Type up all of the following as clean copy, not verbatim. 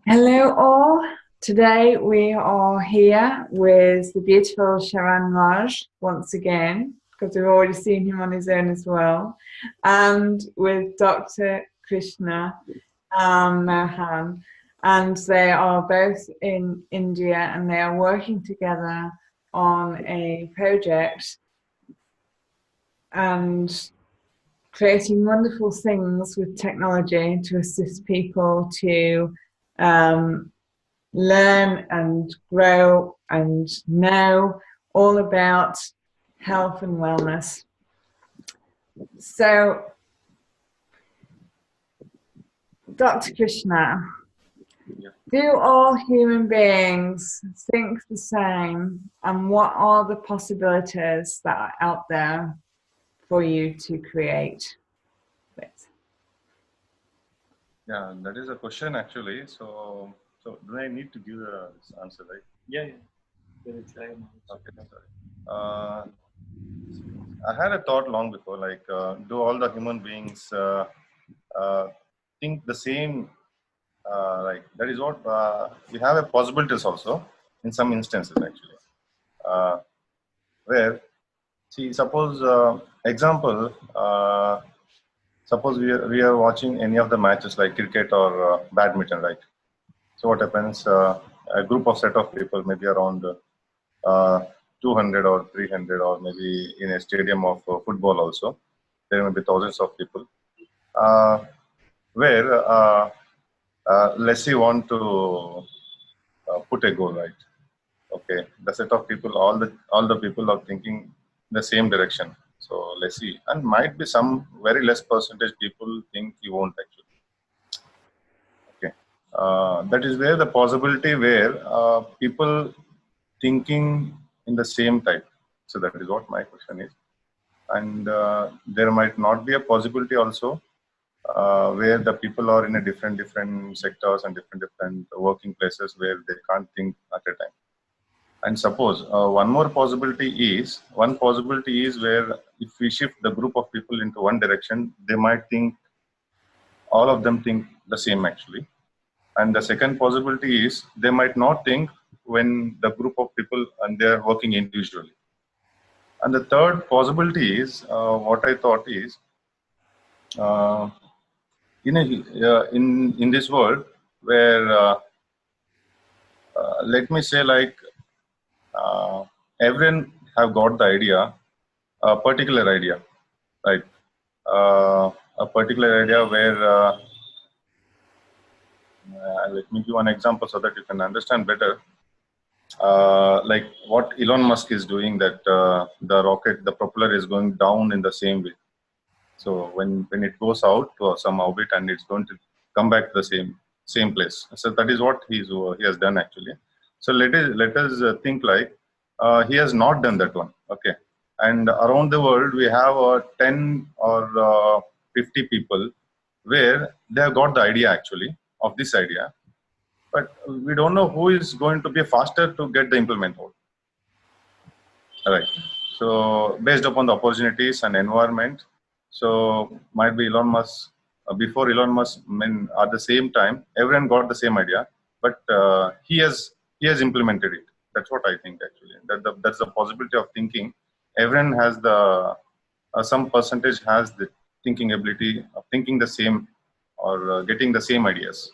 Hello, all. Today we are here with the beautiful Sharan Raj once again, because we've already seen him on his own as well, and with Dr. Krishna Mohan. And they are both in India and they are working together on a project and creating wonderful things with technology to assist people to learn and grow and know all about health and wellness. So, Dr. Krishna, do all human beings think the same, and what are the possibilities that are out there for you to create with? Yeah, that is a question actually. So do I need to give this answer, right? Yeah. Okay, sorry. I had a thought long before, like, do all the human beings think the same? Like, that is what we have a possibilities also in some instances actually, where, see, suppose example, suppose we are watching any of the matches like cricket or badminton, right? So what happens? A group of set of people, maybe around 200 or 300, or maybe in a stadium of football also, there may be thousands of people. Where let's say want to put a goal, right? Okay, the set of people, all the people are thinking the same direction. So let's see, and might be some very less percentage people think you won't actually. That is where the possibility where people thinking in the same type. So that is what my question is. And there might not be a possibility also where the people are in a different sectors and different working places where they can't think at a time. And suppose one possibility is where if we shift the group of people into one direction, they might think all of them think the same actually. And the second possibility is they might not think when the group of people and they are working individually. And the third possibility is what I thought is in this world where let me say like everyone have got the idea, a particular idea, right? A particular idea where let me give one example so that you can understand better. Like what Elon Musk is doing, that the rocket, the propeller is going down in the same way. So when it goes out to some orbit and it's going to come back to the same place. So that is what he has done actually. So let us think like he has not done that one. Okay, and around the world we have 10 or 50 people where they have got the idea actually of this idea, but we don't know who is going to be faster to get the implement out. Right. So based upon the opportunities and environment, so might be Elon Musk, before Elon Musk, at the same time, everyone got the same idea, but he has implemented it. That's what I think actually. That's the possibility of thinking. Everyone has the some percentage has the thinking ability of thinking the same or getting the same ideas.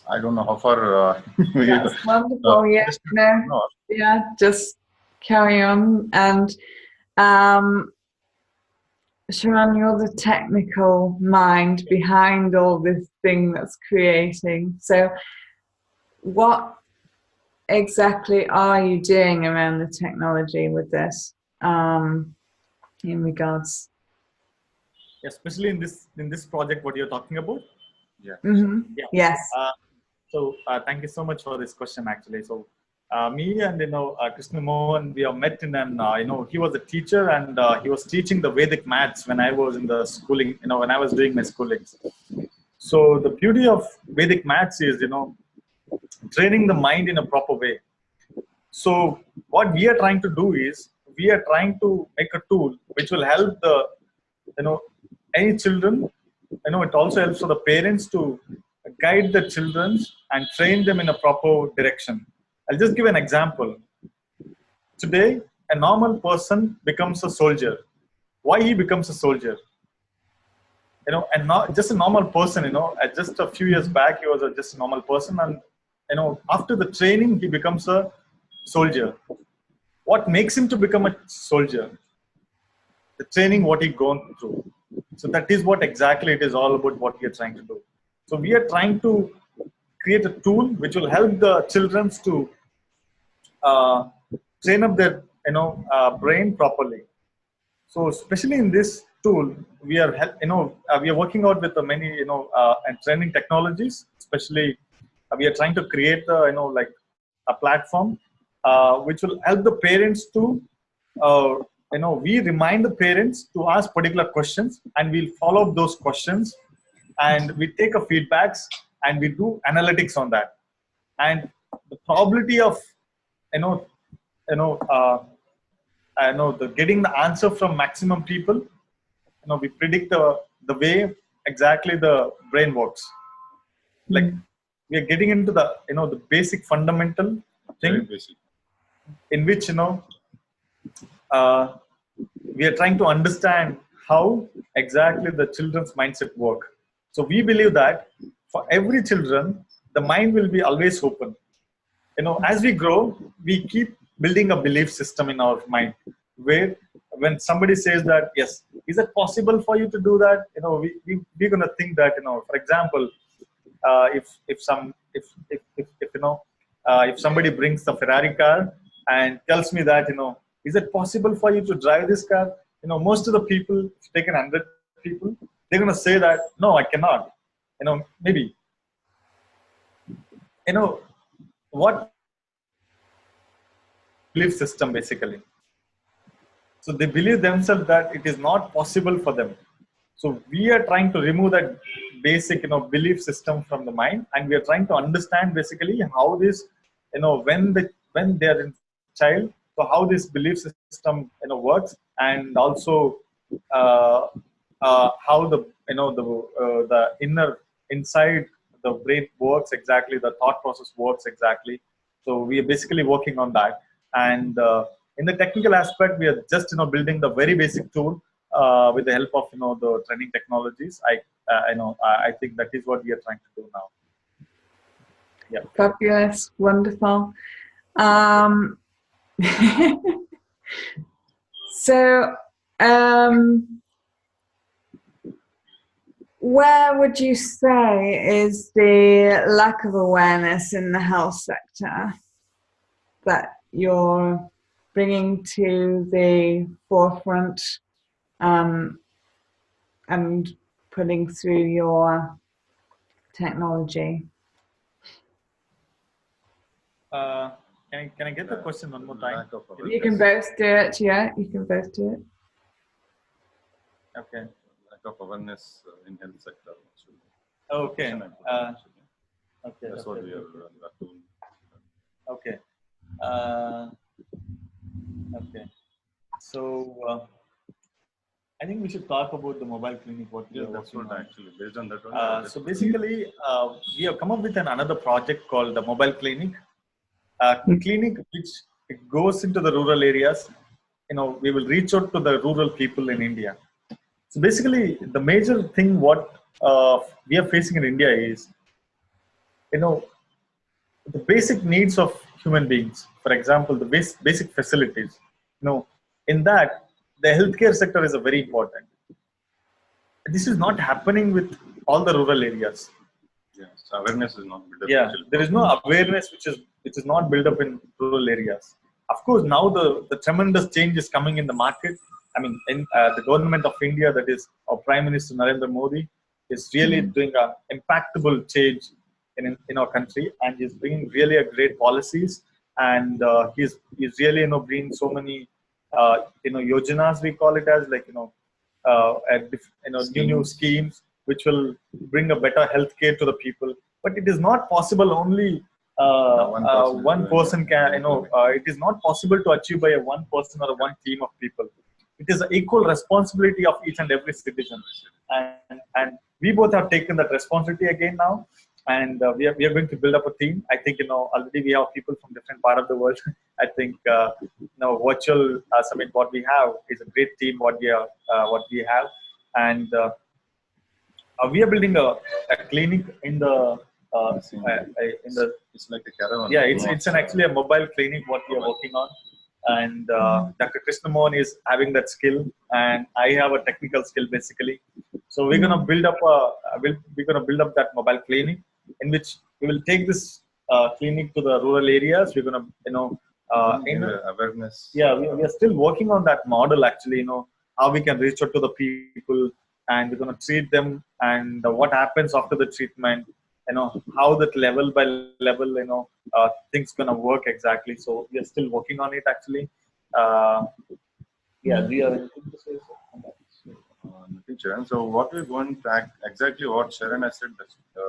I don't know how far. That's wonderful. Yeah, no, yeah, just carry on. And Sharan, you're the technical mind behind all this thing that's creating. So, what exactly are you doing around the technology with this? In regards, especially in this project, what you're talking about. Yeah. Mm-hmm. Yeah. Yes. So thank you so much for this question actually. So me and Krishna Mohan, we have met in an he was a teacher and he was teaching the Vedic maths when I was in the schooling, when I was doing my schooling. So the beauty of Vedic maths is training the mind in a proper way. So what we are trying to do is we are trying to make a tool which will help the any children. It also helps for the parents to guide the children and train them in a proper direction. I'll just give an example. Today, a normal person becomes a soldier. Why he becomes a soldier? And not just a normal person, just a few years back, he was just a normal person. And, after the training, he becomes a soldier. What makes him to become a soldier? The training, what he gone through. So that is what exactly it is all about, what we are trying to do. So we are trying to create a tool which will help the children to train up their, brain properly. So especially in this tool, we are working out with the many and training technologies. Especially, we are trying to create a platform which will help the parents to we remind the parents to ask particular questions, and we'll follow up those questions, and we take a feedbacks and we do analytics on that, and the probability of getting the answer from maximum people, we predict the way exactly the brain works. Like, we are getting into the the basic fundamental thing, in which we are trying to understand how exactly the children's mindset work. So we believe that for every children, the mind will be always open. As we grow, we keep building a belief system in our mind, where when somebody says that, yes, is it possible for you to do that? We're going to think that, for example, if somebody brings the Ferrari car and tells me that, is it possible for you to drive this car? Most of the people, if you take 100 people, they're going to say that, no, I cannot. Maybe. What belief system, basically. So they believe themselves that it is not possible for them. So we are trying to remove that basic, belief system from the mind, and we are trying to understand basically how this, when they are in child, so how this belief system, works, and also how the inner inside the brain works exactly, the thought process works exactly. So we are basically working on that, and in the technical aspect, we are just building the very basic tool with the help of the training technologies. I think that is what we are trying to do now. Yeah. Fabulous, wonderful. So, where would you say is the lack of awareness in the health sector that you're bringing to the forefront and putting through your technology? Can I get the question one more time? You can both do it, yeah. You can both do it. Okay. Lack of awareness in health sector. Okay. Okay. That's what we are doing. Okay. Okay. So I think we should talk about the mobile clinic. That's what actually based on that one. So basically, we have come up with another project called the mobile clinic. Clinic which it goes into the rural areas. We will reach out to the rural people in India. So basically, the major thing what we are facing in India is, the basic needs of human beings. For example, the basic facilities. In that, the healthcare sector is a very important. This is not happening with all the rural areas. Yes, awareness is not built up. Yeah, there is no awareness which is not built up in rural areas. Of course, now the tremendous change is coming in the market. I mean, in the government of India, that is our Prime Minister Narendra Modi, is really doing an impactful change in our country, and he's bringing really a great policies, and he's really bringing so many yojanas, we call it as, like new schemes which will bring a better healthcare to the people. But it is not possible only one person can, it is not possible to achieve by one person or one team of people. It is an equal responsibility of each and every citizen. And we both have taken that responsibility again now. and we are going to build up a team. I think already we have people from different part of the world. I think virtual summit what we have is a great team what we have, and we are building a clinic in the in the it's like a caravan. yeah, it's an actually a mobile clinic what we are working on, and Dr. Krishna Mohan is having that skill, and I have a technical skill basically. So we're gonna build up we're gonna build up that mobile clinic in which we will take this clinic to the rural areas. We're gonna awareness. Yeah, we are still working on that model actually. How we can reach out to the people, and we're gonna treat them, and what happens after the treatment. How that level by level things gonna work exactly. So we are still working on it actually. Yeah, do you have anything to say on that? Nothing, Sharan. So what we're going to exactly what Sharan has said,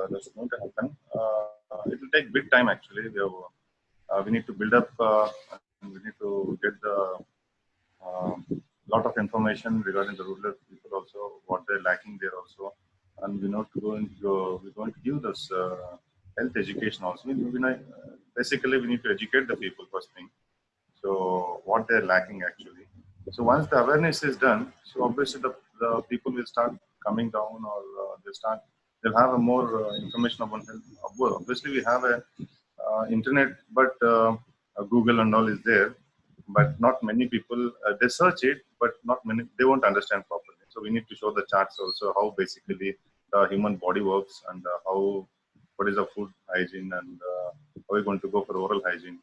that's going to happen. It will take big time actually. We need to build up and we need to get the lot of information regarding the rural people also, what they're lacking there also, and we're going to give this health education also. Basically, we need to educate the people first thing. So what they're lacking actually. So once the awareness is done, so obviously the people will start coming down, or they'll have a more information about health. Obviously, we have a internet, but Google and all is there, but not many people they search it, but not many they won't understand properly. So we need to show the charts also, how basically the human body works, and what is the food hygiene, and how we're going to go for oral hygiene.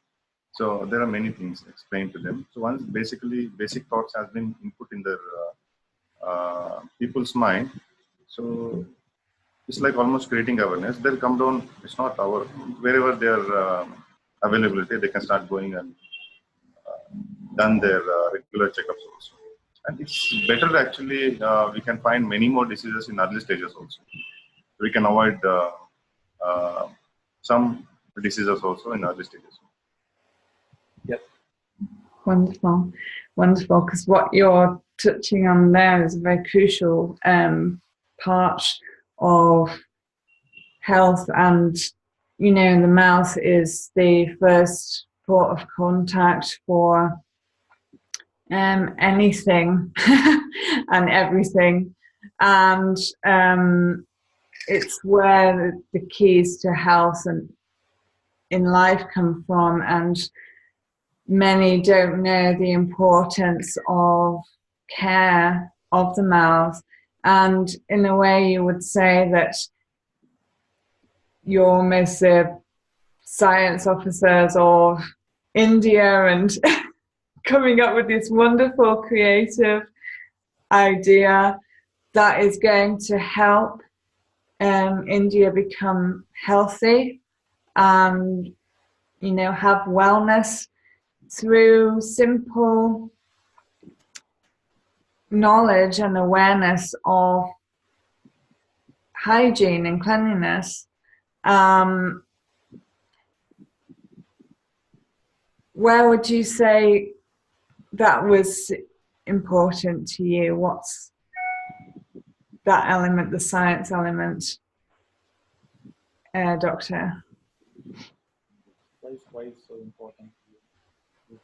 So there are many things explained to them. So once basically basic thoughts has been input in their people's mind, so it's like almost creating awareness. They'll come down. It's not our wherever their availability, they can start going and done their regular checkups also. And it's better actually. We can find many more diseases in early stages also. We can avoid some diseases also in early stages. Yep. Wonderful, wonderful. Because what you're touching on there is a very crucial part of health, and the mouth is the first port of contact for anything and everything, and it's where the keys to health and in life come from, and many don't know the importance of care of the mouth. And in a way, you would say that you're almost the science officers of India, and coming up with this wonderful creative idea that is going to help India become healthy and have wellness through simple knowledge and awareness of hygiene and cleanliness. Where would you say that was important to you? What's that element, the science element, Doctor? Why is so important to you?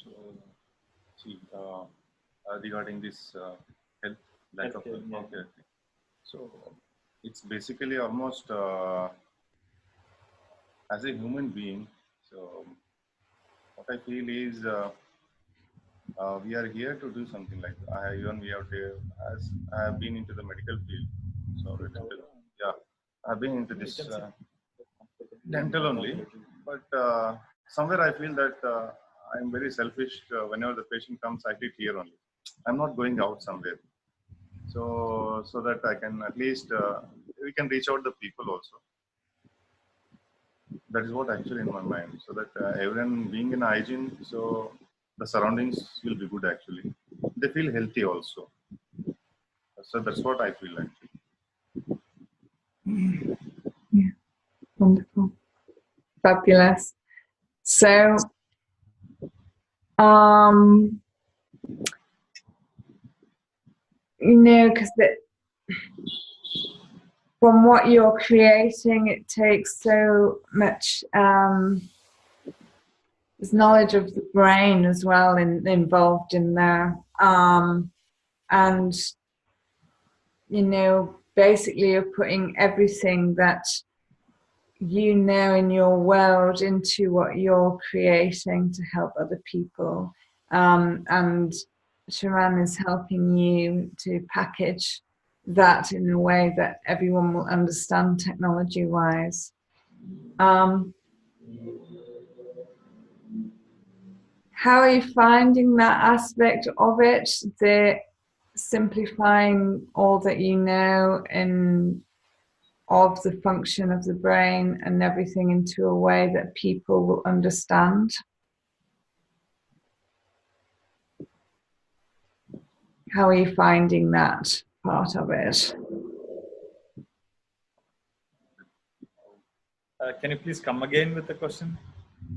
So, see, regarding this health, lack of health. Okay. So, it's basically almost as a human being. So, what I feel is we are here to do something like even we have to, as I have been into the medical field. So, yeah, I've been into this dental only, but somewhere I feel that I'm very selfish. Whenever the patient comes, I sit here only. I'm not going out somewhere. So that I can at least we can reach out the people also. That is what actually in my mind. So that everyone being in hygiene, so the surroundings will be good actually. They feel healthy also. So that's what I feel actually. Yeah, wonderful, fabulous. So, because from what you're creating, it takes so much there's knowledge of the brain as well involved in there, and you know, basically you're putting everything that you know in your world into what you're creating to help other people, and Sharan is helping you to package that in a way that everyone will understand technology wise. How are you finding that aspect of it, the simplifying all that you know of the function of the brain and everything into a way that people will understand? How are you finding that part of it? Can you please come again with the question?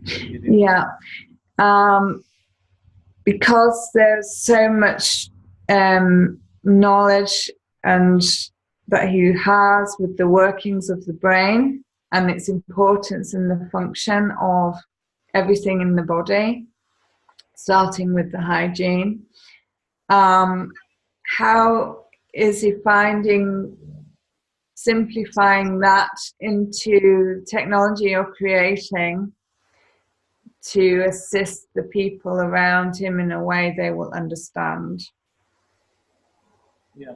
Yeah. Because there's so much knowledge and that he has with the workings of the brain and its importance in the function of everything in the body, starting with the hygiene. How is he finding simplifying that into technology you're creating to assist the people around him in a way they will understand? Yeah.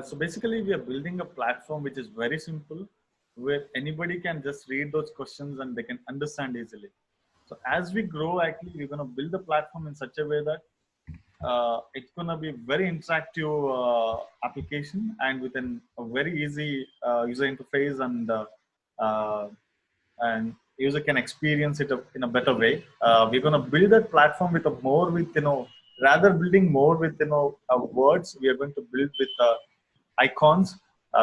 So basically, we are building a platform which is very simple, where anybody can just read those questions and they can understand easily. So as we grow, actually, we're going to build the platform in such a way that it's going to be very interactive application and with a very easy user interface, and user can experience it in a better way. We're going to build that platform with rather building more with words. We are going to build with icons,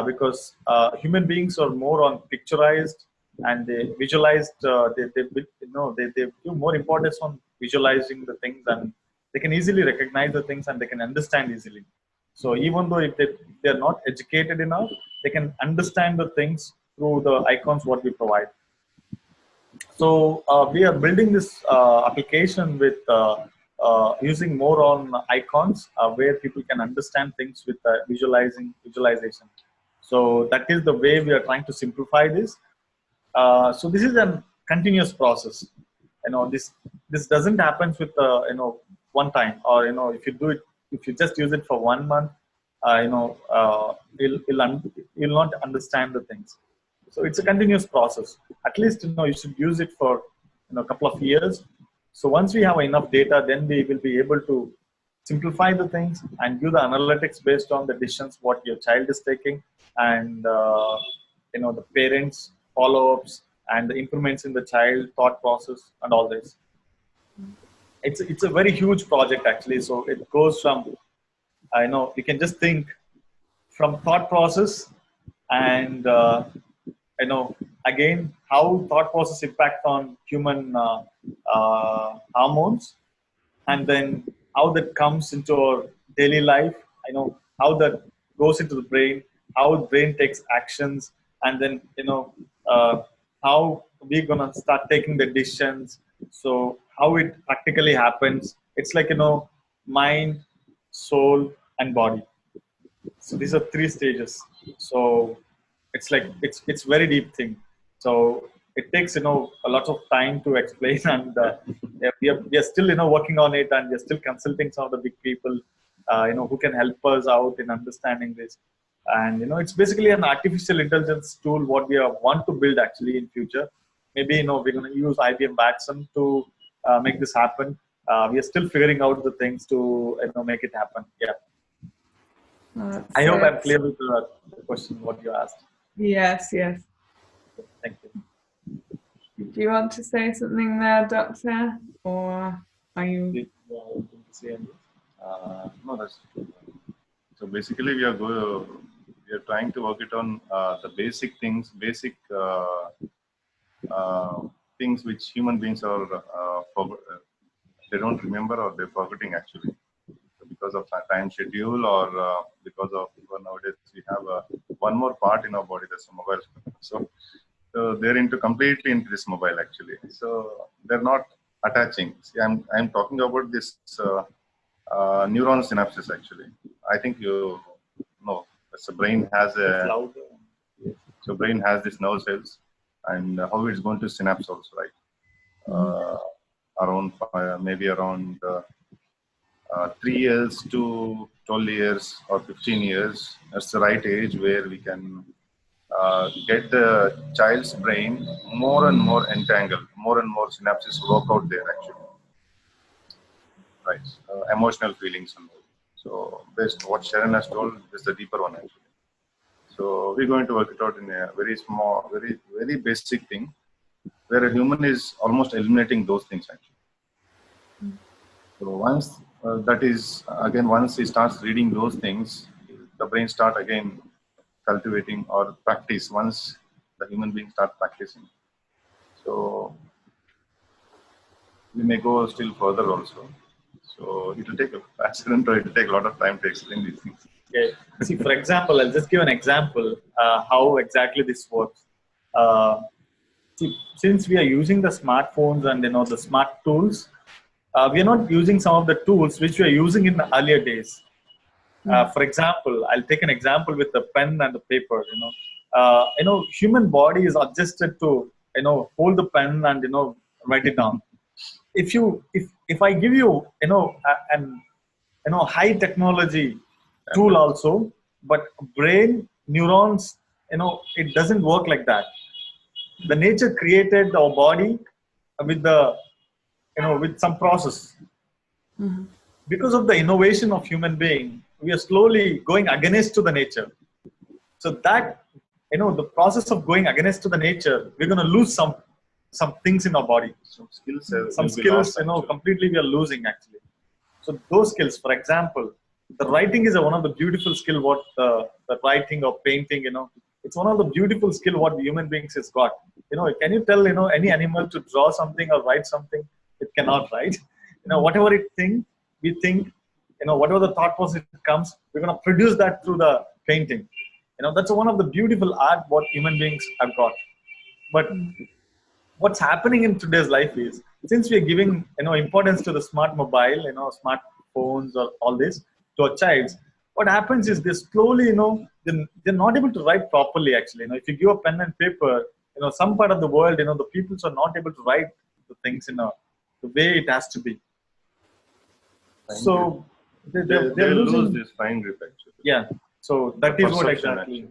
because human beings are more on picturized and they visualized. They give more importance on visualizing the things, and they can easily recognize the things and they can understand easily. So even though if they're not educated enough, they can understand the things through the icons what we provide. So we are building this application with using more on icons, where people can understand things with visualization. So that is the way we are trying to simplify this. So this is a continuous process. This doesn't happen with one time, or if you just use it for 1 month, you'll not understand the things. So it's a continuous process. At least you should use it for a couple of years. So once we have enough data, then we will be able to simplify the things and do the analytics based on the decisions what your child is taking, and the parents follow-ups and the improvements in the child thought process and all this. It's a very huge project actually. So it goes from you can just think from thought process, and again how thought process impact on human hormones, and then how that comes into our daily life. How that goes into the brain, how the brain takes actions, and then how we're gonna start taking the decisions. So how it practically happens. It's like mind, soul, and body. So these are 3 stages. So it's like it's very deep thing. So it takes a lot of time to explain, and yeah, we are still working on it, and we are still consulting some of the big people who can help us out in understanding this. And it's basically an artificial intelligence tool what we want to build actually in future. Maybe we're going to use IBM Watson to make this happen. We are still figuring out the things to make it happen. Yeah. I hope I'm clear with the question what you asked. Yes. Thank you. Do you want to say something there, Doctor, or are you? No, that's true. So basically, we are trying to work it on the basic things, things which human beings are they don't remember, or they're forgetting actually, because of time schedule, or because of even nowadays we have one more part in our body, that's a mobile. So they're completely into this mobile actually. So they're not attaching. See, I'm talking about this neuron synapses actually. I think you know, the brain has brain has this nerve cells, and how it's going to synapse also, right? Around maybe around 3 years to 12 years or 15 years. That's the right age where we can get the child's brain more and more entangled, more and more synapses work out there actually, right? Emotional feelings and all. So based on what Sharan has told, is the deeper one actually. So we're going to work it out in a very small, very basic thing, where a human is almost eliminating those things actually. So once that is again, once he starts reading those things, the brain start again cultivating or practice. Once the human being start practicing, so we may go still further also. So it will take a lot of time to explain these things. Okay. See, for example, I'll just give an example how exactly this works. See, since we are using the smartphones and the smart tools, we are not using some of the tools which we are using in the earlier days. For example, I'll take an example with the pen and the paper. Human body is adjusted to hold the pen and write it down. If I give you an high technology tool also, but brain neurons, it doesn't work like that. The nature created our body with with some process. Because of the innovation of human being, we are slowly going against to the nature. So that the process of going against to the nature, we're going to lose some things in our body. Some skills, completely we are losing actually. So those skills, for example, the writing is one of the beautiful skill. What the writing or painting, it's one of the beautiful skill what the human beings has got. Can you tell any animal to draw something or write something? It cannot, right? Whatever we think, whatever the thought process comes, we're gonna produce that through the painting. That's one of the beautiful art what human beings have got. But what's happening in today's life is, since we are giving importance to the smart mobile, smartphones or all this to our child, what happens is they slowly they're not able to write properly actually. If you give a pen and paper, some part of the world, the peoples are not able to write the things the way it has to be. So they lose this fine grip actually. Yeah. So that is what exactly.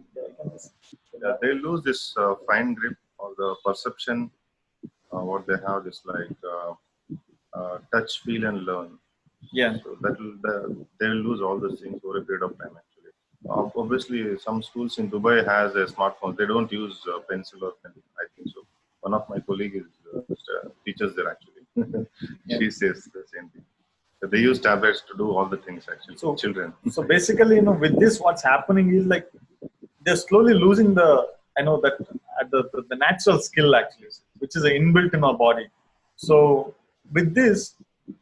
Yeah, they lose this fine grip or the perception. What they have is like touch, feel, and learn. Yeah. So they'll lose all those things over a period of time actually. Obviously, some schools in Dubai has a smartphone. They don't use pencil or pen. I think so. One of my colleagues teaches there actually. She says the same thing. So they use tablets to do all the things actually. So children. So basically, with this, what's happening is like they're slowly losing the the natural skill actually, which is inbuilt in our body. So with this,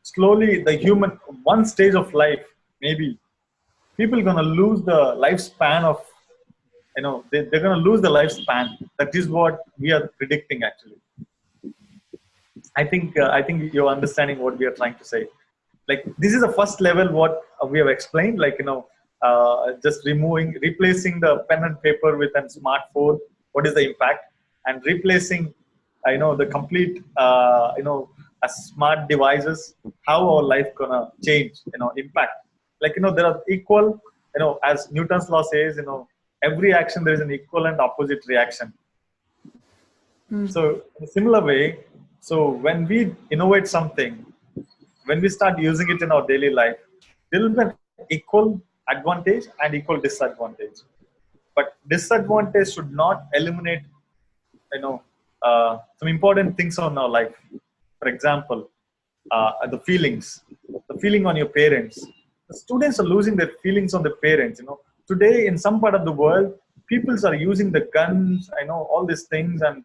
slowly the human one stage of life, maybe people gonna lose the lifespan of they're gonna lose the lifespan. That is what we are predicting actually. I think you're understanding what we are trying to say. Like this is the first level what we have explained. Like just replacing the pen and paper with a smartphone. What is the impact? And replacing, the complete, a smart devices. How our life gonna change? Impact. Like there are equal. As Newton's law says, every action there is an equal and opposite reaction. So in a similar way, so when we innovate something, when we start using it in our daily life, there will be an equal advantage and equal disadvantage. But disadvantage should not eliminate, some important things on our life. For example, the feeling on your parents. The students are losing their feelings on the parents. Today in some part of the world, people are using the guns, all these things, and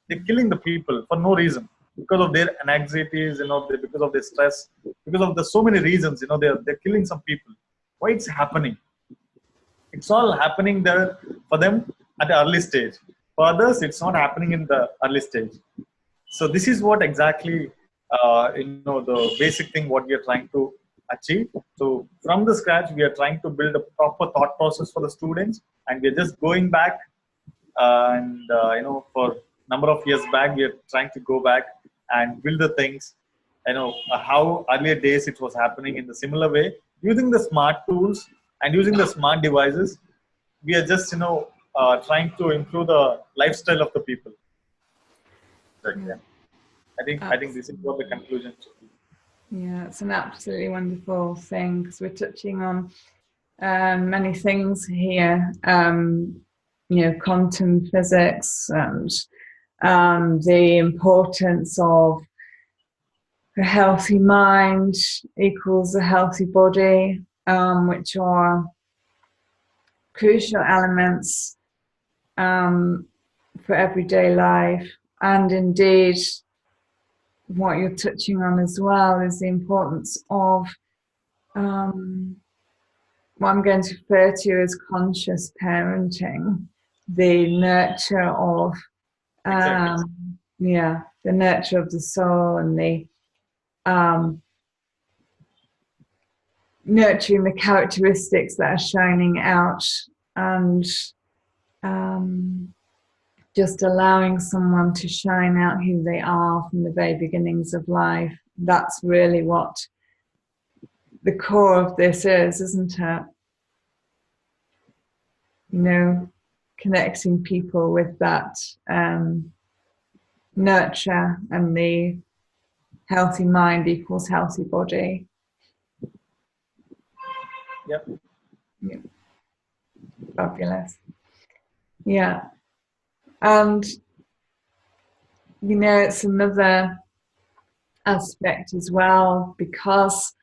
they're killing the people for no reason. Because of their anxieties, because of their stress, because of the so many reasons, they're killing some people. Why it's happening? It's all happening there for them at the early stage. For others, it's not happening in the early stage. So this is what exactly the basic thing what we are trying to achieve. So from the scratch, we are trying to build a proper thought process for the students, and we are just going back for number of years back, we are trying to go back and build the things. How earlier days it was happening in the similar way, using the smart tools and using the smart devices. We are just trying to improve the lifestyle of the people. Yeah. I think this is what the conclusion should be. Yeah, it's an absolutely wonderful thing, because we're touching on many things here. Quantum physics and the importance of a healthy mind equals a healthy body, which are crucial elements for everyday life. And indeed, what you're touching on as well is the importance of what I'm going to refer to as conscious parenting, the nurture of the nurture of the soul, and the nurturing the characteristics that are shining out, and just allowing someone to shine out who they are from the very beginnings of life. That's really what the core of this is, isn't it? Connecting people with that nurture, and the healthy mind equals healthy body. Yep. Yeah. Fabulous. Yeah. And it's another aspect as well, because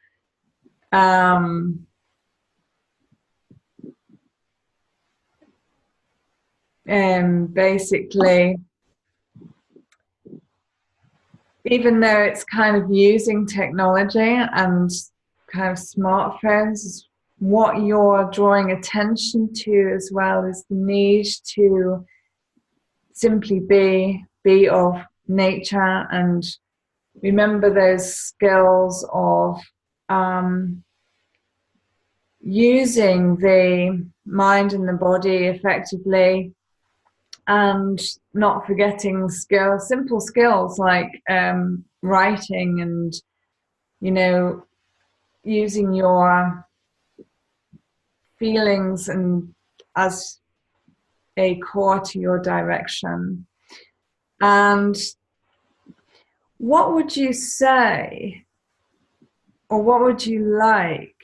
basically, even though it's kind of using technology and kind of smartphones, what you're drawing attention to as well is the need to simply be of nature, and remember those skills of using the mind and the body effectively, and not forgetting simple skills like writing, and using your feelings and as a core to your direction. And what would you say, or what would you like,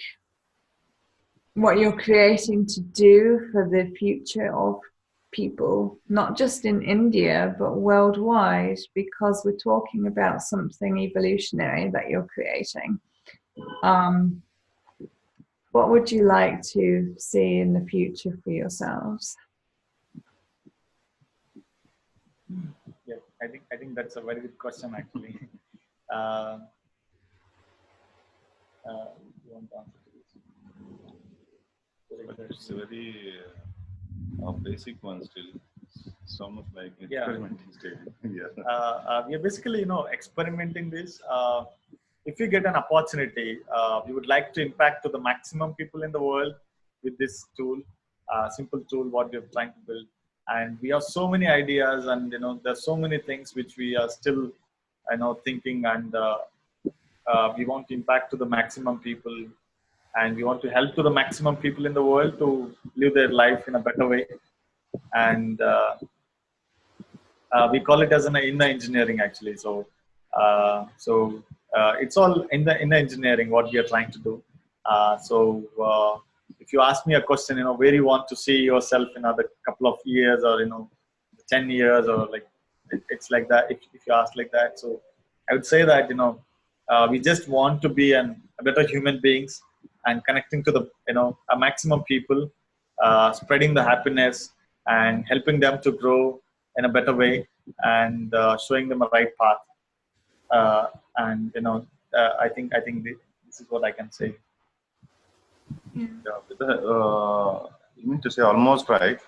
what you're creating to do for the future of people, not just in India, but worldwide, because we're talking about something evolutionary that you're creating? What would you like to see in the future for yourselves? Yeah, I think that's a very good question, actually. You want to answer this? But it's a very basic one still. So much like experimenting stage. We are basically, experimenting this. If you get an opportunity, we would like to impact to the maximum people in the world with this tool, simple tool what we are trying to build. And we have so many ideas, and there's so many things which we are still, thinking, and we want to impact to the maximum people, and we want to help to the maximum people in the world to live their life in a better way. And we call it as an inner engineering, actually. So it's all in the inner engineering what we are trying to do. If you ask me a question, where you want to see yourself in another couple of years, or 10 years, or like it's like that. If you ask like that, so I would say that we just want to be a better human beings, and connecting to the a maximum people, spreading the happiness and helping them to grow in a better way, and showing them a right path. I think this is what I can say. Yeah, you mean to say almost right.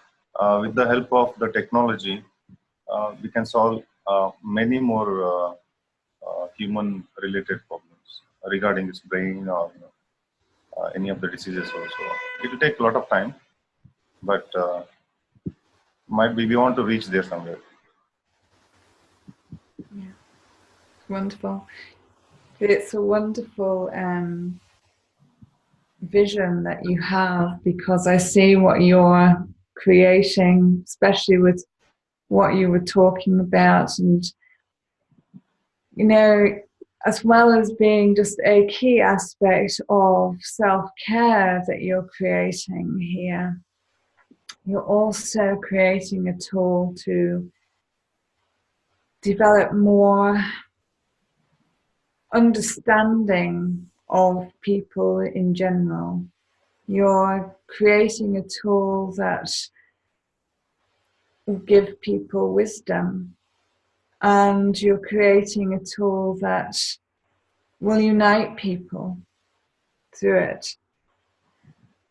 With the help of the technology, we can solve many more human-related problems regarding this brain or any of the diseases also. It will take a lot of time, but might be we want to reach there somewhere. Yeah, wonderful. It's a wonderful vision that you have, because I see what you're creating, especially with what you were talking about, and as well as being just a key aspect of self-care that you're creating here, you're also creating a tool to develop more understanding of people in general. You're creating a tool that will give people wisdom, and you're creating a tool that will unite people through it.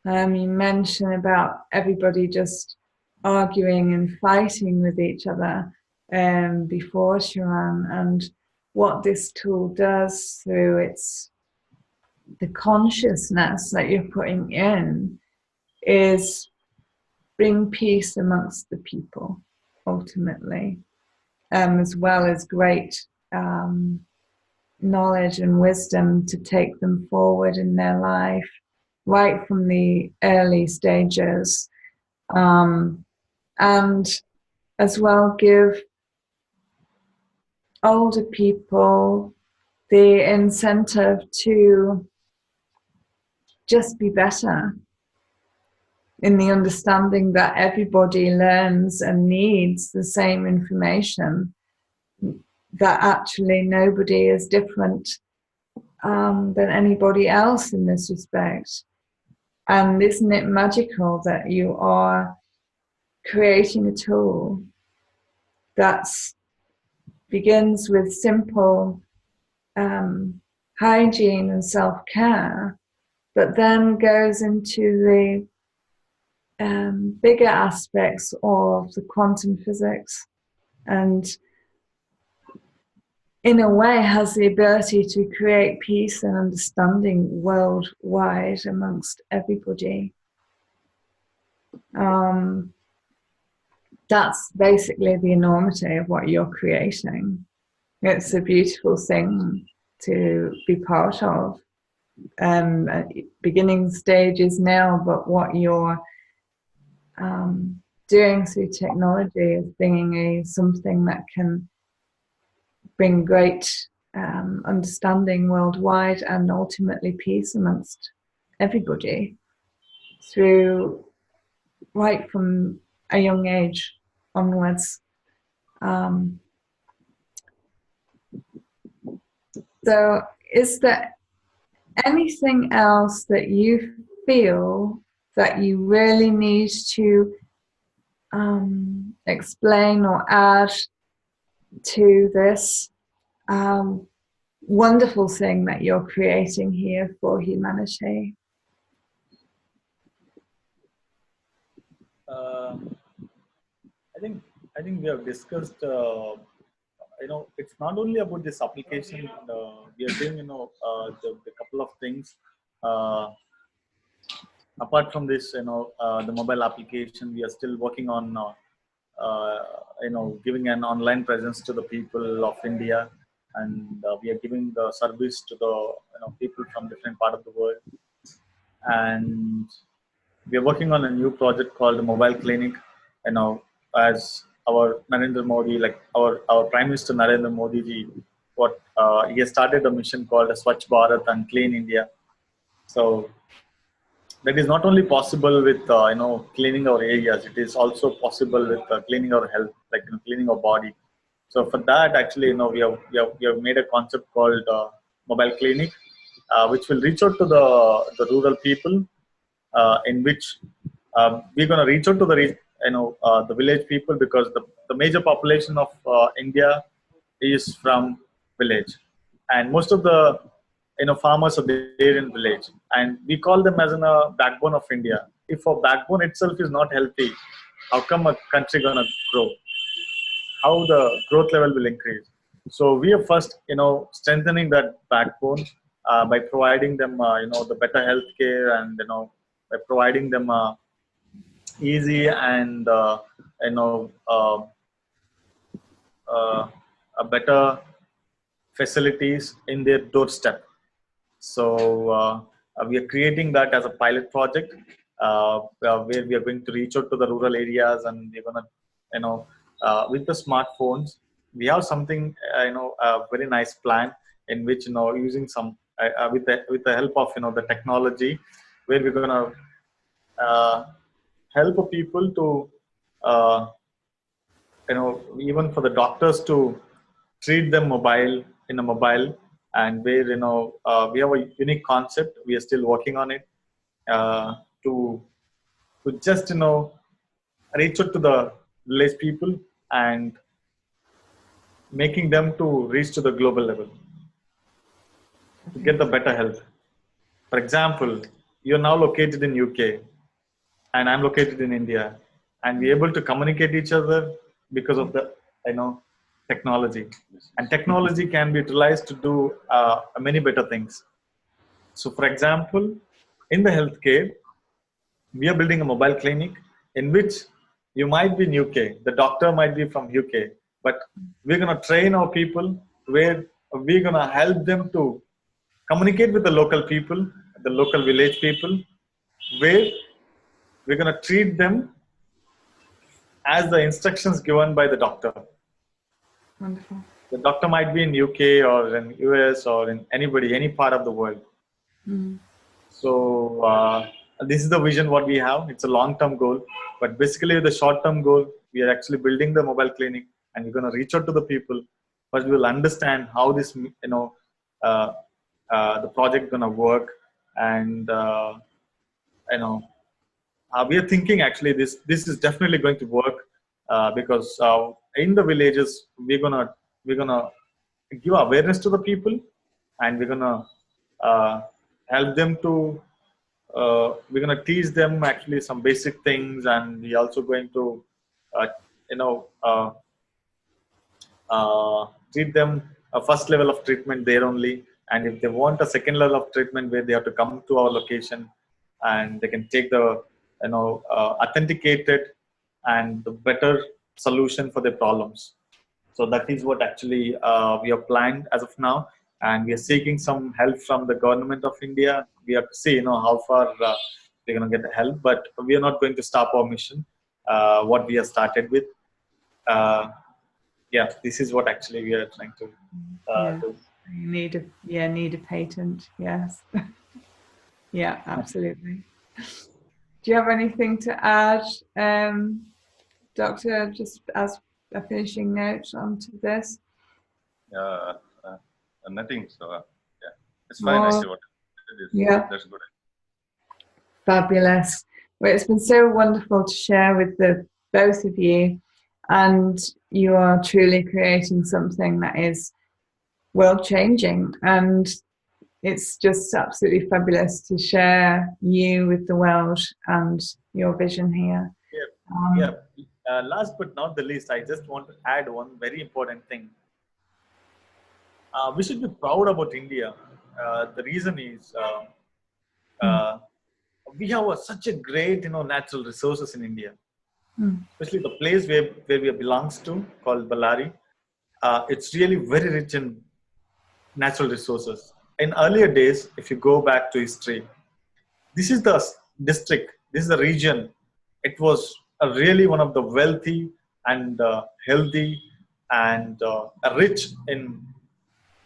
You mentioned about everybody just arguing and fighting with each other before, Sharan, and what this tool does through the consciousness that you're putting in is bring peace amongst the people, ultimately, as well as great knowledge and wisdom to take them forward in their life, right from the early stages, and as well give older people the incentive to just be better, in the understanding that everybody learns and needs the same information, that actually nobody is different than anybody else in this respect. And isn't it magical that you are creating a tool that begins with simple hygiene and self-care, but then goes into the bigger aspects of the quantum physics, and in a way has the ability to create peace and understanding worldwide amongst everybody. That's basically the enormity of what you're creating. It's a beautiful thing to be part of. Beginning stages now, but what you're doing through technology is bringing something that can bring great understanding worldwide and ultimately peace amongst everybody through right from a young age onwards. So is there anything else that you feel that you really need to explain or add to this wonderful thing that you're creating here for humanity? I think we have discussed. It's not only about this application. We are doing, the couple of things. Apart from this, the mobile application, we are still working on, giving an online presence to the people of India, and we are giving the service to the people from different part of the world. And we are working on a new project called the Mobile Clinic. As our Narendra Modi, like our Prime Minister Narendra Modi ji, he has started a mission called Swachh Bharat and Clean India. So that is not only possible with cleaning our areas; it is also possible with cleaning our health, like cleaning our body. So for that, actually, we have made a concept called Mobile Clinic, which will reach out to the rural people, in which we're going to reach out to the village people, because the major population of India is from village, and most of the farmers are there in village, and we call them as a backbone of India. if our backbone itself is not healthy, how come a country gonna grow? How the growth level will increase? So we are first, strengthening that backbone by providing them, the better healthcare, and by providing them easy and you know a better facilities in their doorstep. So we are creating that as a pilot project where we are going to reach out to the rural areas, and we're gonna, with the smartphones, we have something, a very nice plan in which, using some with the help of the technology, where we're gonna uh, help people to uh, even for the doctors to treat them mobile in a mobile, and where we have a unique concept, we are still working on it, uh, to just reach out to the village people and making them to reach to the global level to get the better health. For example, you're now located in UK and I'm located in India, and we're able to communicate each other because of the you know technology. And technology can be utilized to do many better things. So, for example, in the healthcare, we are building a mobile clinic in which you might be in UK, the doctor might be from UK, but we're going to train our people where we're going to help them to communicate with the local people, the local village people, where we're going to treat them as the instructions given by the doctor. Wonderful. The doctor might be in UK or in US or in any part of the world. Mm. So this is the vision what we have. It's a long-term goal, but basically the short-term goal, we are actually building the mobile clinic, and we're going to reach out to the people, but we will understand how this, the project going to work, and we are thinking actually this is definitely going to work because in the villages we're gonna give awareness to the people, and we're gonna help them to we're gonna teach them actually some basic things, and we're also going to uh, you know uh, treat them a first level of treatment there only, and if they want a second level of treatment where they have to come to our location and they can take the authenticated and the better solution for their problems. So that is what actually we have planned as of now, and we are seeking some help from the government of India. We have to see how far we're going to get the help, but we are not going to stop our mission what we have started with. Yeah, this is what actually we are trying to do. You need a patent. Yes. Yeah, absolutely. Do you have anything to add, Doctor, just as a finishing note onto this? Nothing. So yeah, it's fine. Actually, what it is. Yeah, That's good. fabulous. Well, it's been so wonderful to share with the both of you, and you are truly creating something that is world changing, and it's just absolutely fabulous to share you with the world and your vision here. Last but not the least, I just want to add one very important thing. We should be proud about India. The reason is we have such a great natural resources in India, especially the place where we belongs to, called Ballari. It's really very rich in natural resources. In earlier days, if you go back to history, this is the district, this is the region. It was really one of the wealthy and healthy and rich in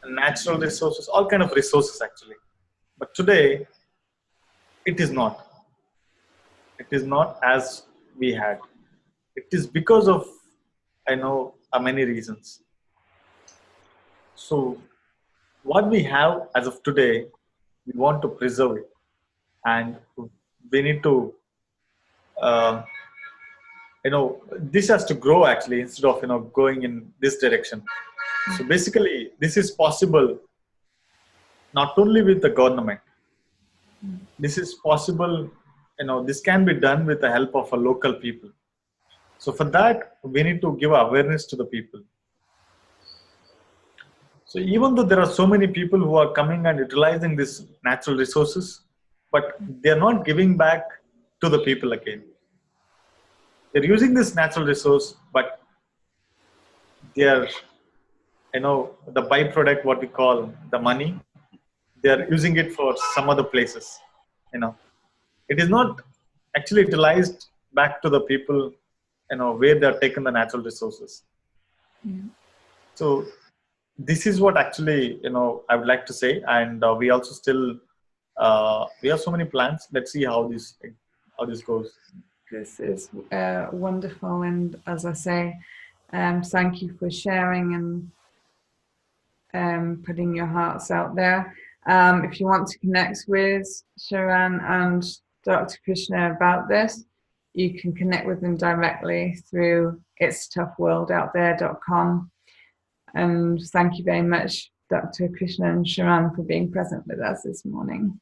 natural resources, all kind of resources actually. But today, it is not. It is not as we had. It is because of many reasons. So what we have as of today, we want to preserve it, and we need to this has to grow actually, instead of going in this direction. So basically this is possible not only with the government, this is possible this can be done with the help of a local people. So for that, we need to give awareness to the people. So even though there are so many people who are coming and utilizing these natural resources, but they're not giving back to the people again. They're using this natural resource, but they're, the byproduct, what we call the money, they're using it for some other places. It is not actually utilized back to the people, where they're taking the natural resources. So this is what actually, I would like to say. And we also still, we have so many plans. Let's see how this goes. This is wonderful. And as I say, thank you for sharing and putting your hearts out there. If you want to connect with Sharan and Dr. Krishna about this, you can connect with them directly through itstoughworldouthere.com. And thank you very much, Dr. Krishna and Sharan, for being present with us this morning.